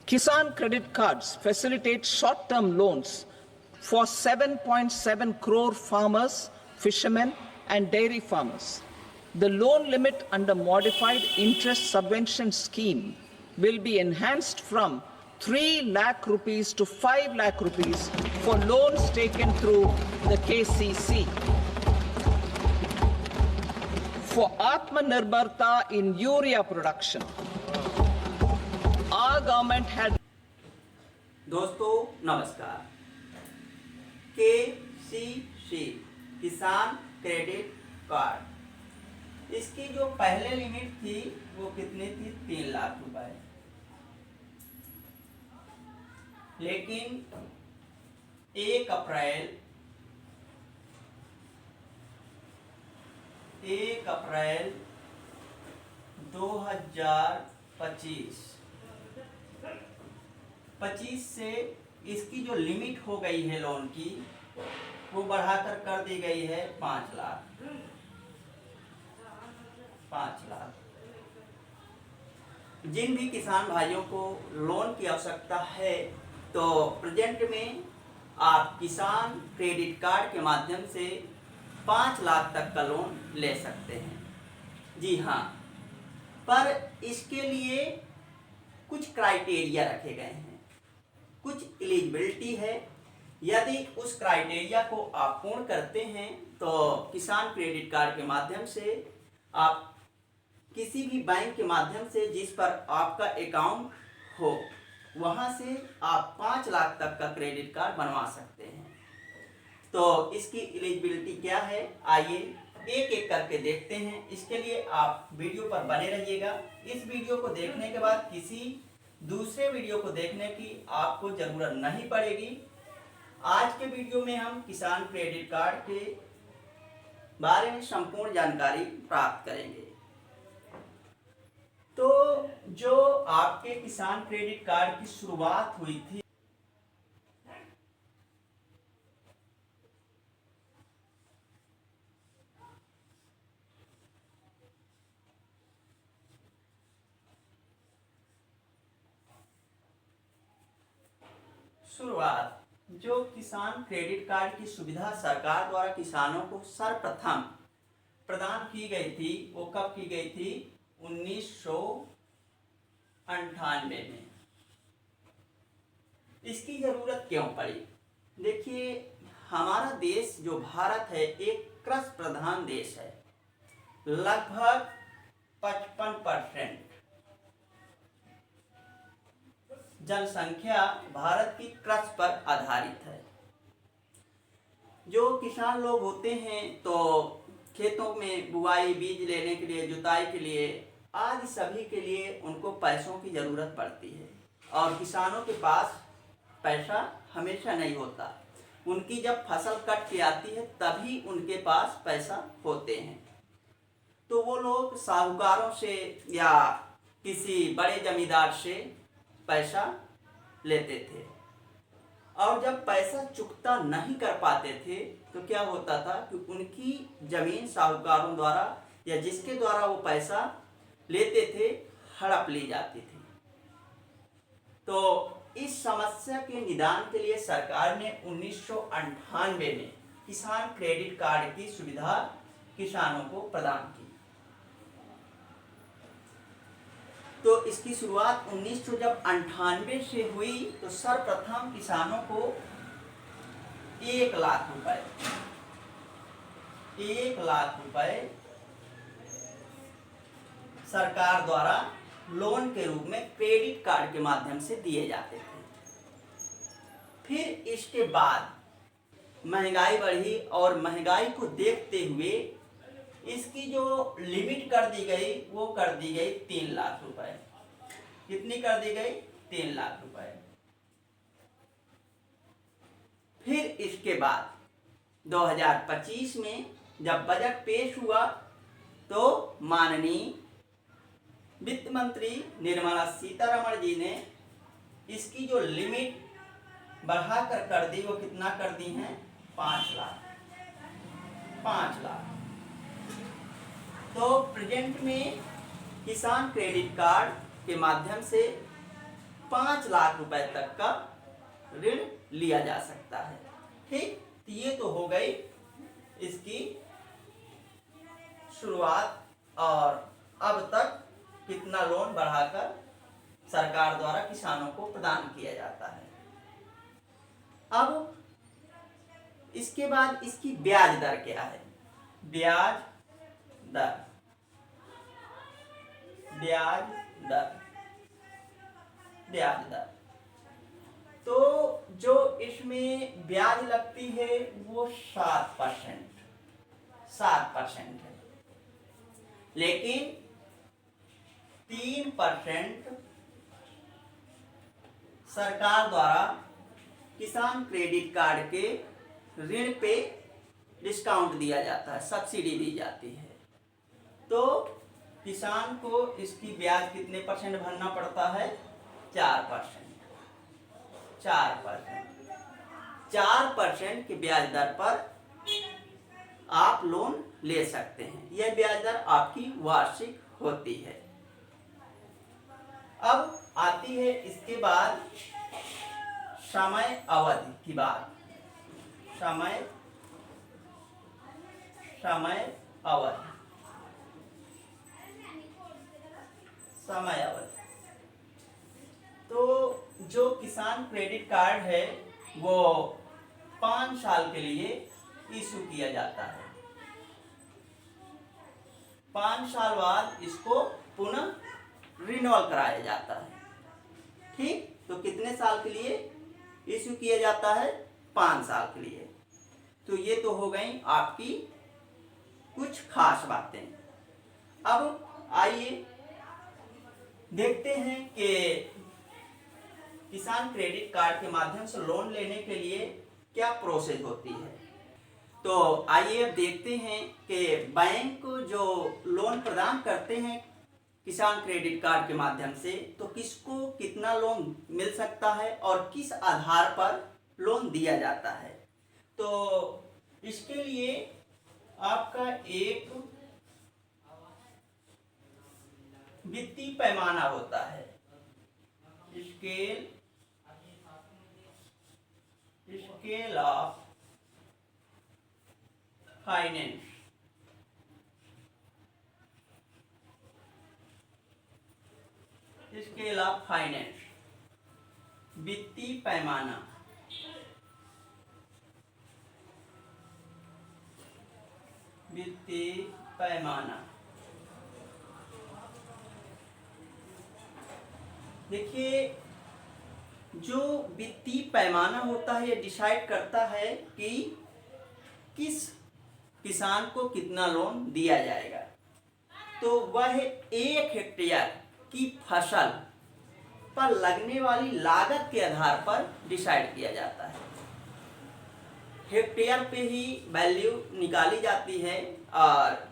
Kisan credit cards facilitate short-term loans for 7.7 crore farmers, fishermen, and dairy farmers. The loan limit under modified interest subvention scheme will be enhanced from 3 lakh rupees to 5 lakh rupees for loans taken through the KCC. For Atmanirbharta in urea production, our government had. दोस्तों नमस्कार। KCC किसान credit card, इसकी जो पहले limit थी वो कितनी थी? 3 लाख रुपए। लेकिन 1 अप्रैल 2025 से इसकी जो लिमिट हो गई है लोन की, वो बढ़ाकर कर दी गई है 5 लाख। जिन भी किसान भाइयों को लोन की आवश्यकता है तो प्रेजेंट में आप किसान क्रेडिट कार्ड के माध्यम से 5 लाख तक का लोन ले सकते हैं। जी हाँ, पर इसके लिए कुछ क्राइटेरिया रखे गए हैं, कुछ एलिजिबिलिटी है। यदि उस क्राइटेरिया को आप पूर्ण करते हैं तो किसान क्रेडिट कार्ड के माध्यम से आप किसी भी बैंक के माध्यम से जिस पर आपका अकाउंट हो वहां से आप 5 लाख तक का क्रेडिट कार्ड बनवा सकते हैं। तो इसकी एलिजिबिलिटी क्या है, आइए एक एक करके देखते हैं। इसके लिए आप वीडियो पर बने रहिएगा। इस वीडियो को देखने के बाद किसी दूसरे वीडियो को देखने की आपको जरूरत नहीं पड़ेगी। आज के वीडियो में हम किसान क्रेडिट कार्ड के बारे में संपूर्ण जानकारी प्राप्त करेंगे। तो जो आपके किसान क्रेडिट कार्ड की शुरुआत हुई थी, जो किसान क्रेडिट कार्ड की सुविधा सरकार द्वारा किसानों को सर्वप्रथम प्रदान की गई थी, वो कब की गई थी? 1998 में। इसकी जरूरत क्यों पड़ी? देखिए, हमारा देश जो भारत है एक कृषि प्रधान देश है। लगभग 55% जनसंख्या भारत की कृषि पर आधारित है। जो किसान लोग होते हैं तो खेतों में बुआई, बीज लेने के लिए, जुताई के लिए आदि सभी के लिए उनको पैसों की जरूरत पड़ती है। और किसानों के पास पैसा हमेशा नहीं होता। उनकी जब फसल कट के आती है तभी उनके पास पैसा होते हैं। तो वो लोग साहूकारों से या किसी बड़े जमींदार से पैसा लेते थे। और जब पैसा चुकता नहीं कर पाते थे तो क्या होता था कि उनकी जमीन साहूकारों द्वारा या जिसके द्वारा वो पैसा लेते थे हड़प ली जाती थी। तो इस समस्या के निदान के लिए सरकार ने 1998 में किसान क्रेडिट कार्ड की सुविधा किसानों को प्रदान की। तो इसकी शुरुआत 1998 से हुई। तो सर्वप्रथम किसानों को 1 लाख रुपए सरकार द्वारा लोन के रूप में क्रेडिट कार्ड के माध्यम से दिए जाते थे। फिर इसके बाद महंगाई बढ़ी और महंगाई को देखते हुए इसकी जो लिमिट कर दी गई वो कर दी गई 3 लाख रुपए। कितनी कर दी गई? 3 लाख रुपए। फिर इसके बाद 2025 में जब बजट पेश हुआ तो माननीय वित्त मंत्री निर्मला सीतारमण जी ने इसकी जो लिमिट बढ़ाकर कर दी, वो कितना कर दी है? 5 लाख। तो प्रेजेंट में किसान क्रेडिट कार्ड के माध्यम से 5 लाख रुपए तक का ऋण लिया जा सकता है। ठीक, तो ये तो हो गई इसकी शुरुआत और अब तक कितना लोन बढ़ाकर सरकार द्वारा किसानों को प्रदान किया जाता है। अब इसके बाद इसकी ब्याज दर क्या है? ब्याज दर, ब्याज दर, ब्याज दर। तो जो इसमें ब्याज लगती है वो 7% है, लेकिन 3% सरकार द्वारा किसान क्रेडिट कार्ड के ऋण पे डिस्काउंट दिया जाता है, सब्सिडी दी जाती है। तो किसान को इसकी ब्याज कितने परसेंट भरना पड़ता है? 4%। 4% की ब्याज दर पर आप लोन ले सकते हैं। यह ब्याज दर आपकी वार्षिक होती है। अब आती है इसके बाद समय अवधि की बात। समय अवधि, समय अवधि। तो जो किसान क्रेडिट कार्ड है वो 5 साल के लिए इशू किया जाता है। 5 साल बाद इसको पुनः रिन्यूअल कराया जाता है। ठीक, तो कितने साल के लिए इशू किया जाता है? 5 साल के लिए। तो ये तो हो गई आपकी कुछ खास बातें। अब आइए देखते हैं कि किसान क्रेडिट कार्ड के माध्यम से लोन लेने के लिए क्या प्रोसेस होती है। तो आइए अब देखते हैं कि बैंक जो लोन प्रदान करते हैं किसान क्रेडिट कार्ड के माध्यम से, तो किसको कितना लोन मिल सकता है और किस आधार पर लोन दिया जाता है। तो इसके लिए आपका एक वित्तीय पैमाना होता है, scale of finance. Scale of finance, वित्तीय पैमाना। वित्तीय पैमाना, देखिए जो वित्तीय पैमाना होता है ये डिसाइड करता है कि किस किसान को कितना लोन दिया जाएगा। तो वह 1 हेक्टेयर की फसल पर लगने वाली लागत के आधार पर डिसाइड किया जाता है। हेक्टेयर पे ही वैल्यू निकाली जाती है और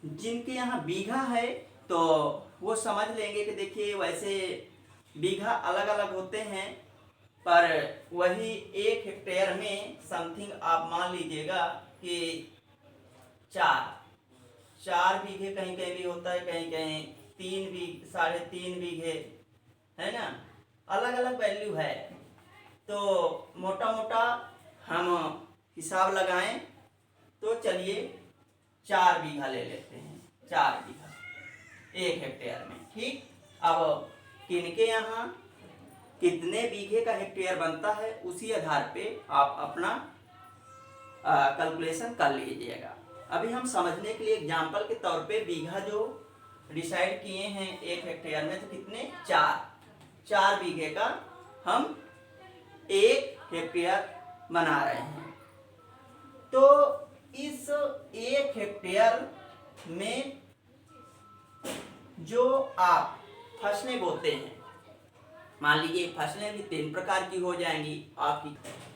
जिनके यहाँ बीघा है तो वो समझ लेंगे कि देखिए वैसे बीघा अलग अलग होते हैं, पर वही 1 हेक्टेयर में समथिंग आप मान लीजिएगा कि 4 बीघे कहीं कहीं भी होता है, कहीं कहीं 3 बीघे, 3.5 बीघे, है ना, अलग अलग वैल्यू है। तो मोटा मोटा हम हिसाब लगाएं तो चलिए 4 बीघा ले लेते हैं। 4 बीघा 1 हेक्टेयर में। ठीक, अब किनके यहाँ कितने बीघे का हेक्टेयर बनता है उसी आधार पे आप अपना कैलकुलेशन कर लीजिएगा। अभी हम समझने के लिए एग्जांपल के तौर पे बीघा जो डिसाइड किए हैं 1 हेक्टेयर में, तो कितने? 4 बीघे का हम 1 हेक्टेयर बना रहे हैं। तो इस 1 हेक्टेयर में जो आप फसलें बोते हैं, मान लीजिए फसलें भी 3 प्रकार की हो जाएंगी आपकी,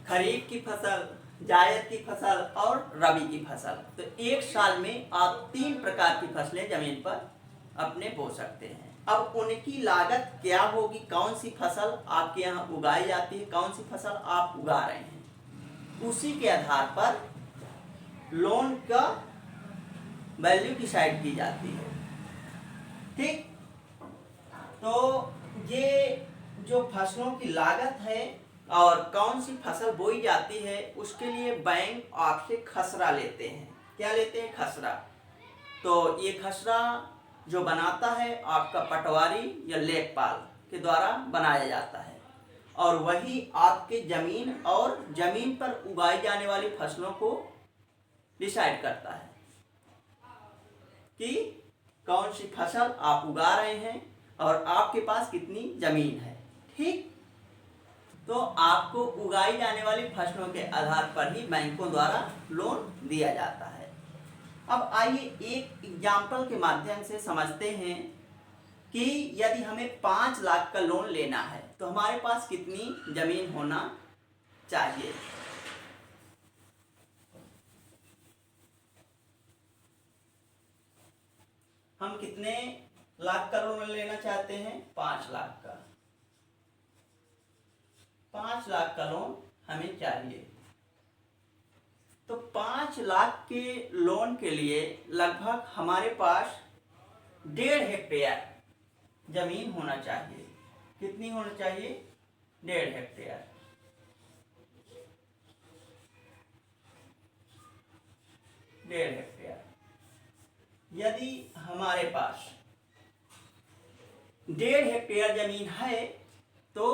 खरीफ की फसल, जायद की फसल और रबी की फसल। तो 1 साल में आप 3 प्रकार की फसलें जमीन पर अपने बो सकते हैं। अब उनकी लागत क्या होगी, कौन सी फसल आपके यहाँ उगाई जाती है, कौन सी फसल आप उगा रहे हैं, उसी के आधार पर लोन का वैल्यू डिसाइड की जाती है। ठीक, तो ये जो फसलों की लागत है और कौन सी फसल बोई जाती है उसके लिए बैंक आपसे खसरा लेते हैं। क्या लेते हैं? खसरा। तो ये खसरा जो बनाता है आपका पटवारी या लेखपाल के द्वारा बनाया जाता है और वही आपके जमीन और जमीन पर उगाई जाने वाली फसलों को डिसाइड करता है कि कौन सी फसल आप उगा रहे हैं और आपके पास कितनी जमीन है। ठीक, तो आपको उगाई जाने वाली फसलों के आधार पर ही बैंकों द्वारा लोन दिया जाता है। अब आइए एक एग्जाम्पल के माध्यम से समझते हैं कि यदि हमें 5 लाख का लोन लेना है तो हमारे पास कितनी जमीन होना चाहिए। हम कितने लाख का लोन लेना चाहते हैं? 5 लाख का। 5 लाख का लोन हमें चाहिए। तो 5 लाख के लोन के लिए लगभग हमारे पास 1.5 हेक्टेयर जमीन होना चाहिए। कितनी होना चाहिए? 1.5 हेक्टेयर। 1.5 हेक्टेयर। यदि हमारे पास 1.5 हेक्टेयर जमीन है तो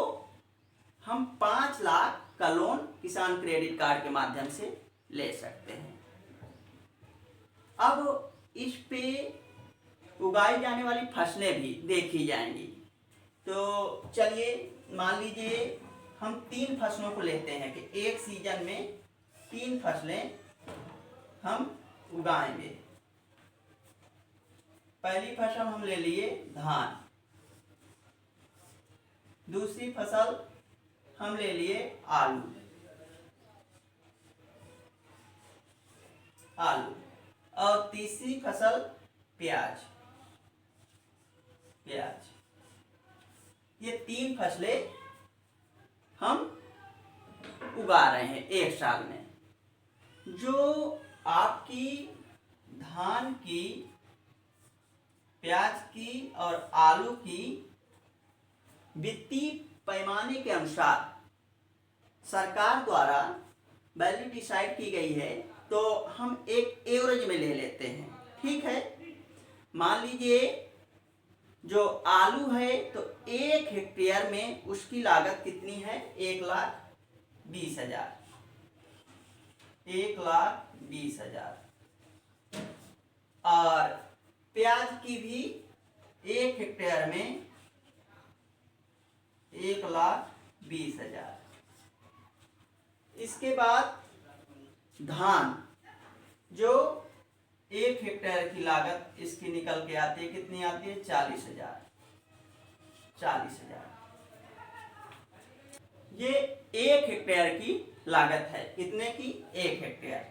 हम 5 लाख का लोन किसान क्रेडिट कार्ड के माध्यम से ले सकते हैं। अब इस पे उगाई जाने वाली फसलें भी देखी जाएंगी। तो चलिए मान लीजिए हम 3 फसलों को लेते हैं कि एक सीजन में 3 फसलें हम उगाएंगे। पहली फसल हम ले लिए धान, दूसरी फसल हम ले लिए आलू, और तीसरी फसल प्याज। ये 3 फसलें हम उगा रहे हैं एक साल में। जो आपकी धान की, प्याज की और आलू की वित्तीय पैमाने के अनुसार सरकार द्वारा वैल्यू डिसाइड की गई है तो हम एक एवरेज में ले लेते हैं। ठीक है, मान लीजिए जो आलू है तो 1 हेक्टेयर में उसकी लागत कितनी है? 1,20,000। 1,20,000। और प्याज की भी 1 हेक्टेयर में 1,20,000। इसके बाद धान, जो 1 हेक्टेयर की लागत इसकी निकल के आती है, कितनी आती है? 40,000। ये 1 हेक्टेयर की लागत है। कितने की? 1 हेक्टेयर।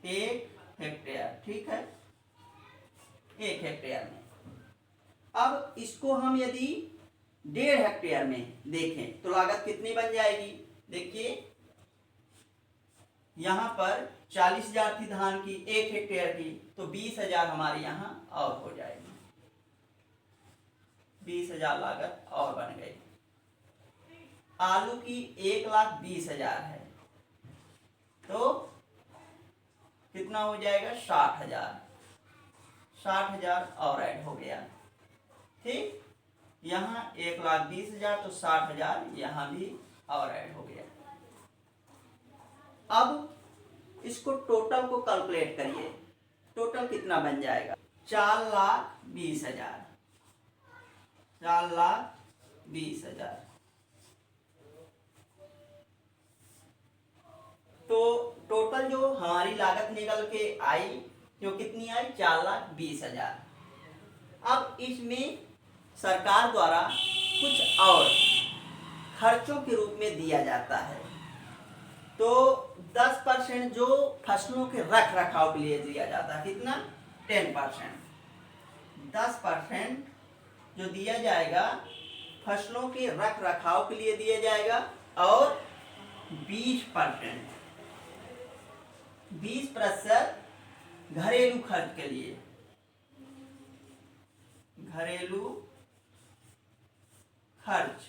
1 हेक्टेयर, ठीक है, 1 हेक्टेयर में। अब इसको हम यदि 1.5 हेक्टेयर में देखें तो लागत कितनी बन जाएगी? देखिए यहाँ पर 40,000 थी धान की 1 हेक्टेयर की, तो 20,000 हमारे यहाँ और हो जाएगी। 20,000 लागत और बन गई। आलू की 1,20,000 है तो कितना हो जाएगा? 60,000। 60,000 और ऐड हो गया। ठीक, यहाँ 1,20,000 तो 60,000 यहाँ भी और ऐड हो गया। अब इसको टोटल को कैलकुलेट करिए, टोटल कितना बन जाएगा? 4,20,000। 4,20,000। तो टोटल जो हमारी लागत निकल के आई, जो कितनी आई? 4,20,000। अब इसमें सरकार द्वारा कुछ और खर्चों के रूप में दिया जाता है। तो 10% जो फसलों के रख रखाव के लिए दिया जाता है। कितना? 10%। 10% जो दिया जाएगा फसलों के रख रखाव के लिए दिया जाएगा और 20% घरेलू खर्च के लिए। घरेलू खर्च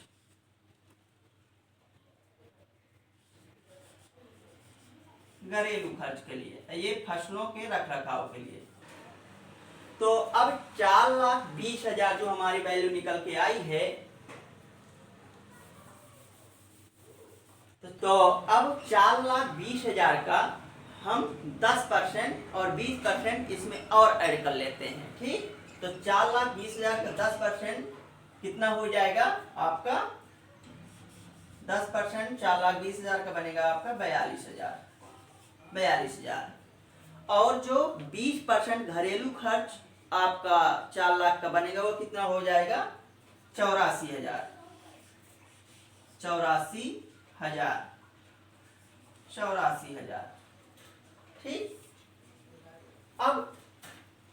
घरेलू खर्च के लिए, ये फसलों के रख रखाव के लिए। तो अब 4,20,000 जो हमारी वैल्यू निकल के आई है, तो अब 4,20,000 का हम 10% और 20% इसमें और ऐड कर लेते हैं। ठीक, तो 4,20,000 का 10% कितना हो जाएगा आपका? 10% 4,20,000 का बनेगा आपका 42,000। और जो 20% घरेलू खर्च आपका 4 लाख का बनेगा वो कितना हो जाएगा? 84,000। 84,000। ठीक, अब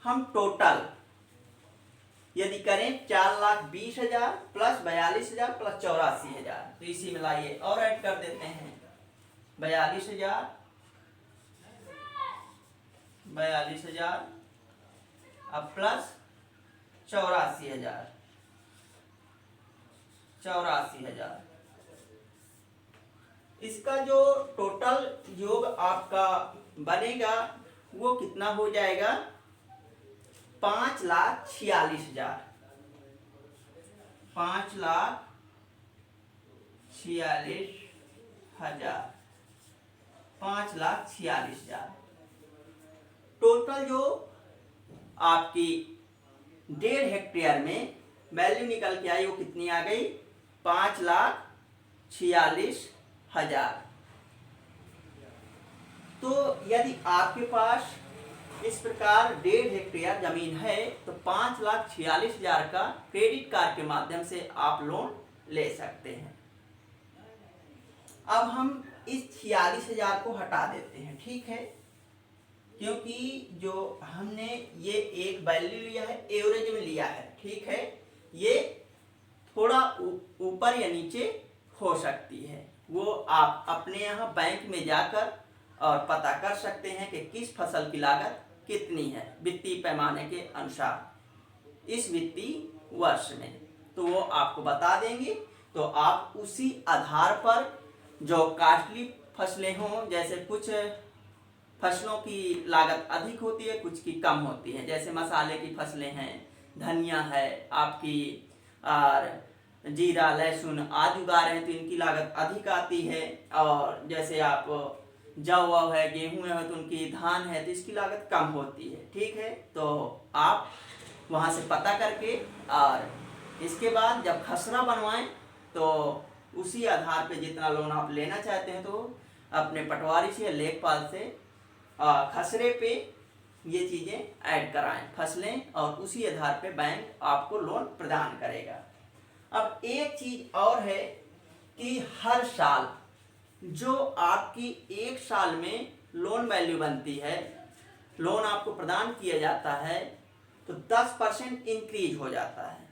हम टोटल यदि करें 4,20,000 प्लस 42,000 प्लस 84,000, तो इसी में लाइए और ऐड कर देते हैं। 42,000 अब प्लस 84,000। इसका जो टोटल योग आपका बनेगा वो कितना हो जाएगा? 5,46,000। 5,46,000। 5,46,000 टोटल जो आपकी 1.5 हेक्टेयर में वैल्यू निकल के आई वो कितनी आ गई? 5,46,000। तो यदि आपके पास इस प्रकार 1.5 हेक्टेयर जमीन है तो 5,46,000 का क्रेडिट कार्ड के माध्यम से आप लोन ले सकते हैं। अब हम इस 46,000 को हटा देते हैं। ठीक है, क्योंकि जो हमने ये एक वैल्यू लिया है, एवरेज में लिया है। ठीक है, ये थोड़ा ऊपर या नीचे हो सकती है, वो आप अपने यहाँ बैंक में जाकर और पता कर सकते हैं कि किस फसल की लागत कितनी है वित्तीय पैमाने के अनुसार इस वित्तीय वर्ष में, तो वो आपको बता देंगे। तो आप उसी आधार पर जो कास्टली फसलें हों, जैसे कुछ फसलों की लागत अधिक होती है, कुछ की कम होती है, जैसे मसाले की फसलें हैं, धनिया है आपकी, और जीरा लहसुन आदि उगा रहे हैं तो इनकी लागत अधिक आती है। और जैसे आप जौ है, गेहूं है, तो उनकी धान है तो इसकी लागत कम होती है। ठीक है, तो आप वहां से पता करके और इसके बाद जब खसरा बनवाएं तो उसी आधार पे जितना लोन आप लेना चाहते हैं तो अपने पटवारी से या लेखपाल से खसरे पे ये चीज़ें ऐड कराएं फसलें, और उसी आधार पे बैंक आपको लोन प्रदान करेगा। अब एक चीज और है कि हर साल जो आपकी एक साल में लोन वैल्यू बनती है, लोन आपको प्रदान किया जाता है, तो 10% इंक्रीज हो जाता है।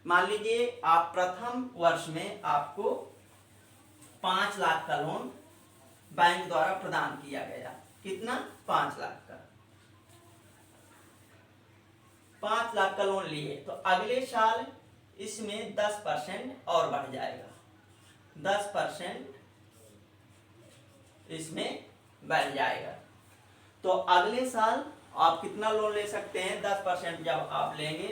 मान लीजिए आप प्रथम वर्ष में आपको 5 लाख का लोन बैंक द्वारा प्रदान किया गया। कितना? 5 लाख का। 5 लाख का लोन लिए तो अगले साल इसमें 10% और बढ़ जाएगा। 10% इसमें बढ़ जाएगा। तो अगले साल आप कितना लोन ले सकते हैं? 10% जब आप लेंगे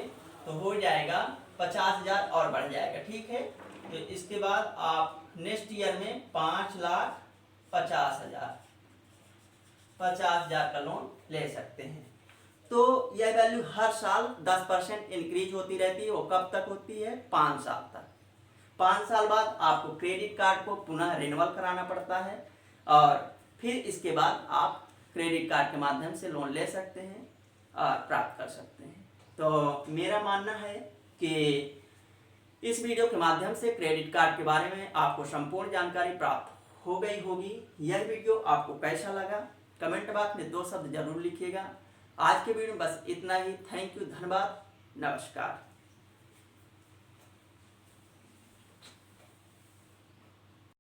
तो हो जाएगा 50,000 और बढ़ जाएगा। ठीक है, तो इसके बाद आप नेक्स्ट ईयर में 5,50,000 का लोन ले सकते हैं। तो यह वैल्यू हर साल 10% इंक्रीज होती रहती है। वो कब तक होती है? 5 साल तक। 5 साल बाद आपको क्रेडिट कार्ड को पुनः रिन्यूअल कराना पड़ता है और फिर इसके बाद आप क्रेडिट कार्ड के माध्यम से लोन ले सकते हैं और प्राप्त कर सकते हैं। तो मेरा मानना है कि इस वीडियो के माध्यम से क्रेडिट कार्ड के बारे में आपको संपूर्ण जानकारी प्राप्त हो गई होगी। यह वीडियो आपको कैसा लगा कमेंट बॉक्स में 2 शब्द जरूर लिखिएगा। आज के वीडियो में बस इतना ही। थैंक यू, धन्यवाद, नमस्कार।